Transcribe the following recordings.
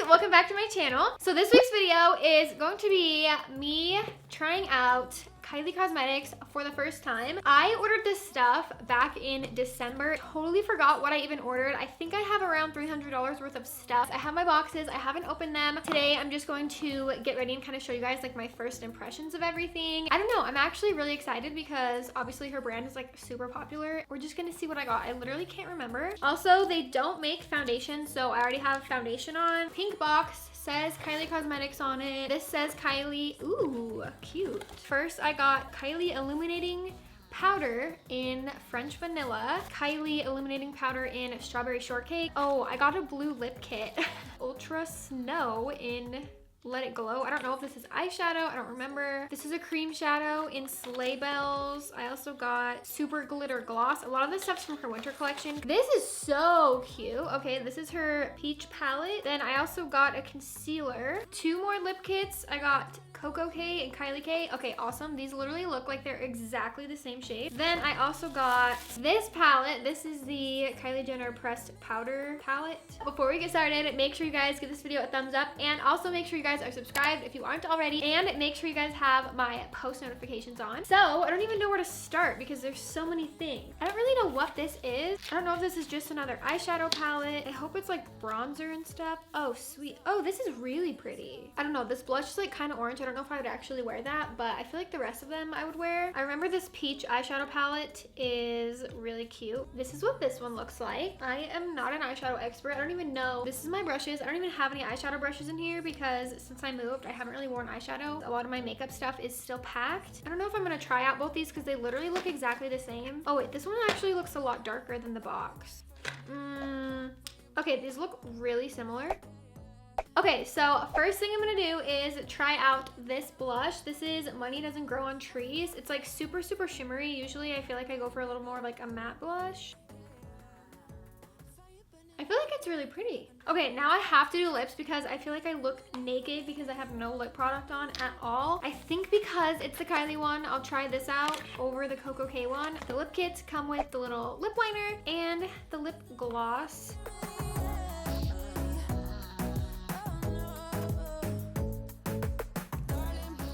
Welcome back to my channel. So this week's video is going to be me trying out Kylie Cosmetics for the first time. I ordered this stuff back in December. Totally forgot what I even ordered. I think I have around $300 worth of stuff. I have my boxes. I haven't opened them. Today I'm just going to get ready and kind of show you guys like my first impressions of everything. I don't know. I'm actually really excited because obviously her brand is like super popular. We're just gonna see what I got. I literally can't remember. Also, they don't make foundation, so I already have foundation on. Pink box. Says Kylie Cosmetics on it. This says Kylie. Ooh, cute. First, I got Kylie Illuminating Powder in French Vanilla. Kylie Illuminating Powder in Strawberry Shortcake. Oh, I got a blue lip kit. Ultra Snow in Let It Glow. I don't know if this is eyeshadow. I don't remember. This is a cream shadow in Sleigh Bells. I also got Super Glitter Gloss. A lot of this stuff's from her winter collection. This is so cute. Okay, this is her peach palette. Then I also got a concealer. Two more lip kits. I got Coco K and Kylie K. Okay, awesome. These literally look like they're exactly the same shape. Then I also got this palette. This is the Kylie Jenner Pressed Powder palette. Before we get started, make sure you guys give this video a thumbs up and also make sure you guys are subscribed if you aren't already, and make sure you guys have my post notifications on. So I don't even know where to start because there's so many things. I don't really know what this is. I don't know if this is just another eyeshadow palette. I hope it's like bronzer and stuff. Oh, sweet. Oh, this is really pretty. I don't know. This blush is like kind of orange. I don't know if I would actually wear that, but I feel like the rest of them I would wear. I remember this peach eyeshadow palette is really cute. This is what this one looks like. I am not an eyeshadow expert. I don't even know. This is my brushes. I don't even have any eyeshadow brushes in here because since I moved, I haven't really worn eyeshadow. A lot of my makeup stuff is still packed. I don't know if I'm gonna try out both these because they literally look exactly the same. Oh wait, this one actually looks a lot darker than the box. Okay, these look really similar. Okay, so first thing I'm gonna do is try out this blush. This is Money Doesn't Grow on Trees. It's like super, super shimmery. Usually I feel like I go for a little more of like a matte blush. I feel like it's really pretty. Okay, now I have to do lips because I feel like I look naked because I have no lip product on at all. I think because it's the Kylie one, I'll try this out over the Coco K one. The lip kits come with the little lip liner and the lip gloss.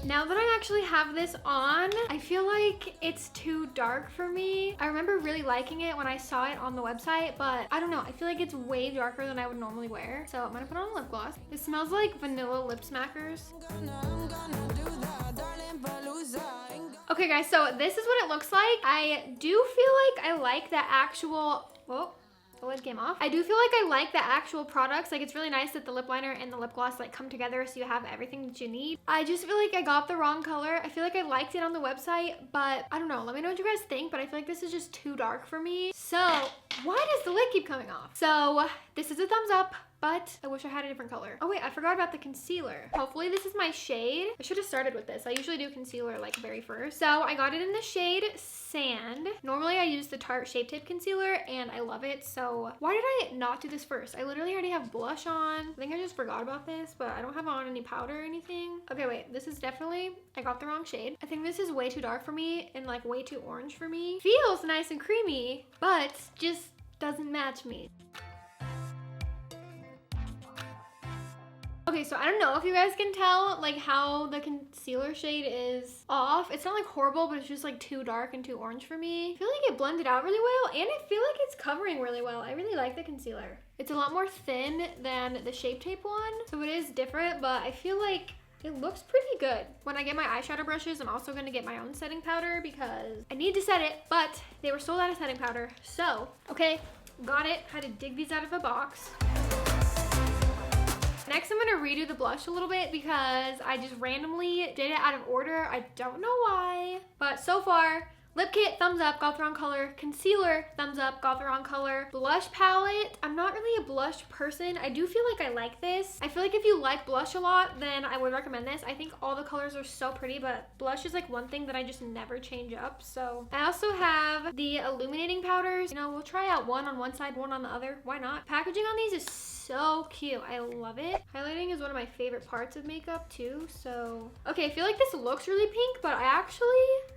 Now that I actually have this on, I feel like it's too dark for me. I remember really liking it when I saw it on the website, but I don't know. I feel like it's way darker than I would normally wear. So I'm gonna put on a lip gloss. It smells like vanilla lip smackers. Okay guys, so this is what it looks like. I do feel like I like the actual, whoa. The lid came off. I do feel like I like the actual products. Like it's really nice that the lip liner and the lip gloss like come together so you have everything that you need. I just feel like I got the wrong color. I feel like I liked it on the website, but I don't know. Let me know what you guys think, but I feel like this is just too dark for me. So why does the lid keep coming off? So this is a thumbs up, but I wish I had a different color. Oh wait, I forgot about the concealer. Hopefully this is my shade. I should have started with this. I usually do concealer like very first. So I got it in the shade Sand. Normally I use the Tarte Shape Tape Concealer and I love it. So why did I not do this first? I literally already have blush on. I think I just forgot about this, but I don't have on any powder or anything. Okay, wait, this is definitely, I got the wrong shade. I think this is way too dark for me and like way too orange for me. Feels nice and creamy, but just doesn't match me. Okay, so I don't know if you guys can tell like how the concealer shade is off. It's not like horrible, but it's just like too dark and too orange for me. I feel like it blended out really well and I feel like it's covering really well. I really like the concealer. It's a lot more thin than the Shape Tape one, so it is different, but I feel like it looks pretty good. When I get my eyeshadow brushes, I'm also gonna get my own setting powder because I need to set it, but they were sold out of setting powder. So, okay, got it. Had to dig these out of a box. Next, I'm gonna redo the blush a little bit because I just randomly did it out of order. I don't know why, but so far, lip kit, thumbs up, got the wrong color. Concealer, thumbs up, got the wrong color. Blush palette, I'm not really a blush person. I do feel like I like this. I feel like if you like blush a lot, then I would recommend this. I think all the colors are so pretty, but blush is like one thing that I just never change up. So I also have the illuminating powders. You know, we'll try out one on one side, one on the other. Why not? Packaging on these is so cute. I love it. Highlighting is one of my favorite parts of makeup too. So, okay, I feel like this looks really pink, but I actually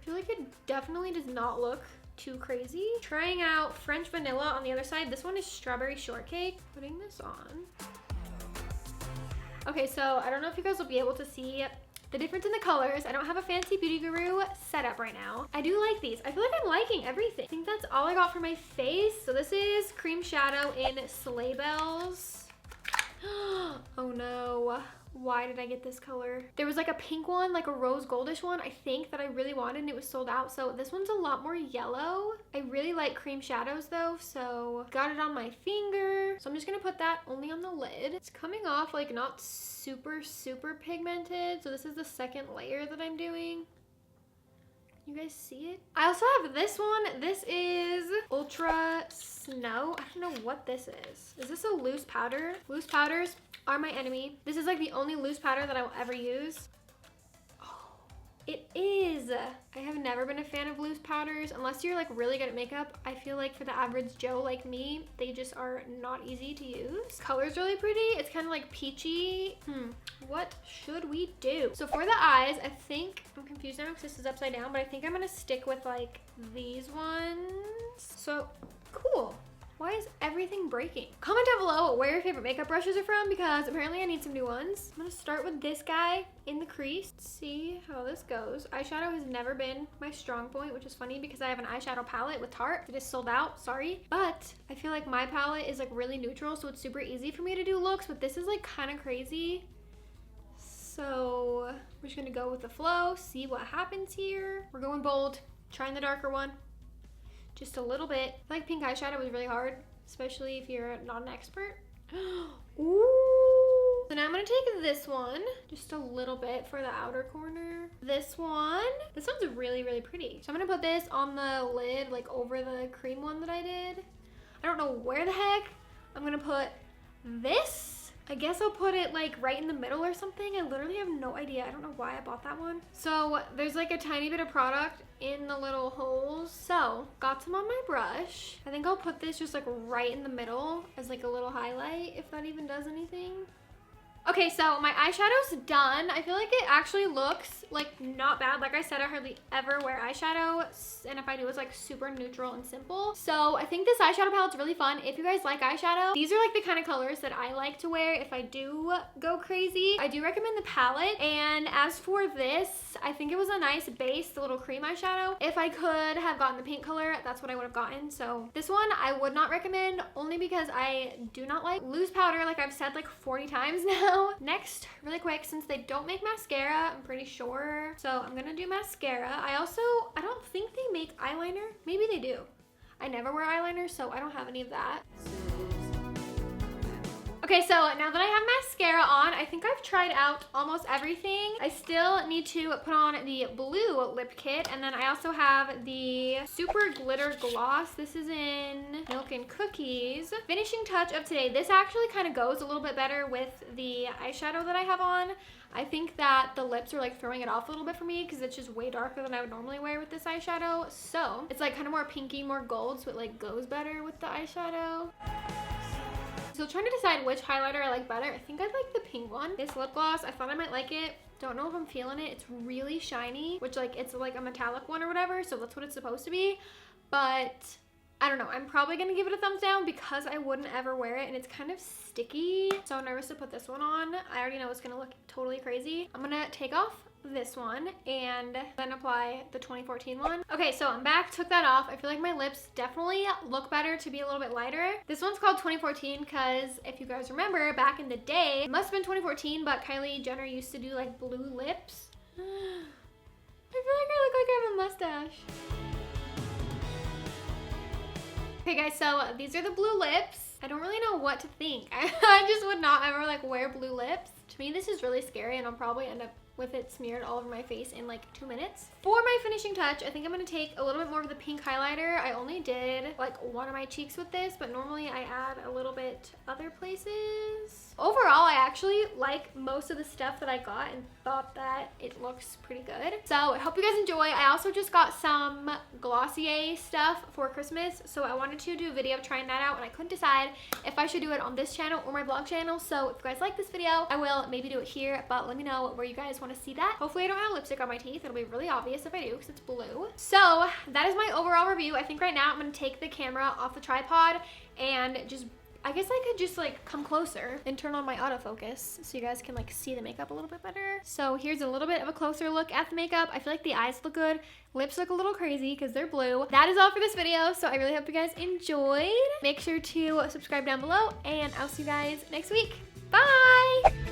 feel like it definitely does not look too crazy. Trying out French vanilla on the other side. This one is strawberry shortcake. Putting this on. Okay, so I don't know if you guys will be able to see the difference in the colors. I don't have a fancy beauty guru setup right now. I do like these. I feel like I'm liking everything. I think that's all I got for my face. So this is Cream Shadow in Sleigh Bells. Oh no. Why did I get this color? There was like a pink one, like a rose goldish one, I think, that I really wanted and it was sold out. So this one's a lot more yellow. I really like cream shadows though, so got it on my finger. So I'm just gonna put that only on the lid. It's coming off like not super pigmented. So this is the second layer that I'm doing. You guys see it? I also have this one. This is Ultra Snow. I don't know what this is. Is this a loose powder? Loose powders are my enemy. This is like the only loose powder that I will ever use. Oh, it is. I have never been a fan of loose powders unless you're like really good at makeup. I feel like for the average Joe like me, they just are not easy to use. Color's really pretty. It's kind of like peachy. What should we do? So for the eyes, I think, I'm confused now because this is upside down, but I think I'm gonna stick with like these ones. So cool. Why is everything breaking? Comment down below where your favorite makeup brushes are from because apparently I need some new ones. I'm gonna start with this guy in the crease. See how this goes. Eyeshadow has never been my strong point, which is funny because I have an eyeshadow palette with Tarte. It is sold out, sorry. But I feel like my palette is like really neutral, so it's super easy for me to do looks, but this is like kind of crazy. So we're just gonna go with the flow, see what happens here. We're going bold, trying the darker one. Just a little bit. I feel like pink eyeshadow is really hard, especially if you're not an expert. Ooh. So now I'm gonna take this one, just a little bit for the outer corner. This one's really pretty. So I'm gonna put this on the lid, like over the cream one that I did. I don't know where the heck I'm gonna put this. I guess I'll put it like right in the middle or something. I literally have no idea. I don't know why I bought that one. So there's like a tiny bit of product in the little holes. So got some on my brush. I think I'll put this just like right in the middle as like a little highlight, if that even does anything. Okay, so my eyeshadow's done. I feel like it actually looks like not bad. Like I said, I hardly ever wear eyeshadow, and if I do, it's like super neutral and simple. So I think this eyeshadow palette's really fun. If you guys like eyeshadow, these are like the kind of colors that I like to wear if I do go crazy. I do recommend the palette. And as for this, I think it was a nice base, the little cream eyeshadow. If I could have gotten the pink color, that's what I would have gotten. So this one I would not recommend, only because I do not like loose powder, like I've said like 40 times now. Next, really quick, since they don't make mascara, I'm pretty sure, so I'm gonna do mascara. I don't think they make eyeliner. Maybe they do. I never wear eyeliner, so I don't have any of that. Okay, so now that I have mascara on, I think I've tried out almost everything. I still need to put on the blue lip kit, and then I also have the Super Glitter Gloss. This is in Milk and Cookies. Finishing touch of today. This actually kind of goes a little bit better with the eyeshadow that I have on. I think that the lips are like throwing it off a little bit for me because it's just way darker than I would normally wear with this eyeshadow. So it's like kind of more pinky, more gold, so it like goes better with the eyeshadow. So trying to decide which highlighter I like better. I think I like the pink one. This lip gloss, I thought I might like it. Don't know if I'm feeling it. It's really shiny, which like it's like a metallic one or whatever, so that's what it's supposed to be. But I don't know. I'm probably gonna give it a thumbs down because I wouldn't ever wear it and it's kind of sticky. So nervous to put this one on. I already know it's gonna look totally crazy. I'm gonna take off this one and then apply the 2014 one. Okay, so I'm back, took that off. I feel like my lips definitely look better to be a little bit lighter. This one's called 2014 because if you guys remember back in the day, it must have been 2014, but Kylie Jenner used to do like blue lips. I feel like I look like I have a mustache. Okay guys, so these are the blue lips. I don't really know what to think. I just would not ever like wear blue lips. To me, this is really scary and I'll probably end up with it smeared all over my face in like 2 minutes. For my finishing touch, I think I'm gonna take a little bit more of the pink highlighter. I only did like one of my cheeks with this, but normally I add a little bit other places. Overall, I actually like most of the stuff that I got and thought that it looks pretty good. So I hope you guys enjoy. I also just got some Glossier stuff for Christmas, so I wanted to do a video trying that out and I couldn't decide if I should do it on this channel or my vlog channel. So if you guys like this video, I will maybe do it here, but let me know where you guys want want to see that. Hopefully I don't have lipstick on my teeth. It'll be really obvious if I do because it's blue. So that is my overall review. I think right now I'm going to take the camera off the tripod and just, I guess I could just like come closer and turn on my autofocus so you guys can like see the makeup a little bit better. So here's a little bit of a closer look at the makeup. I feel like the eyes look good. Lips look a little crazy because they're blue. That is all for this video. So I really hope you guys enjoyed. Make sure to subscribe down below and I'll see you guys next week. Bye!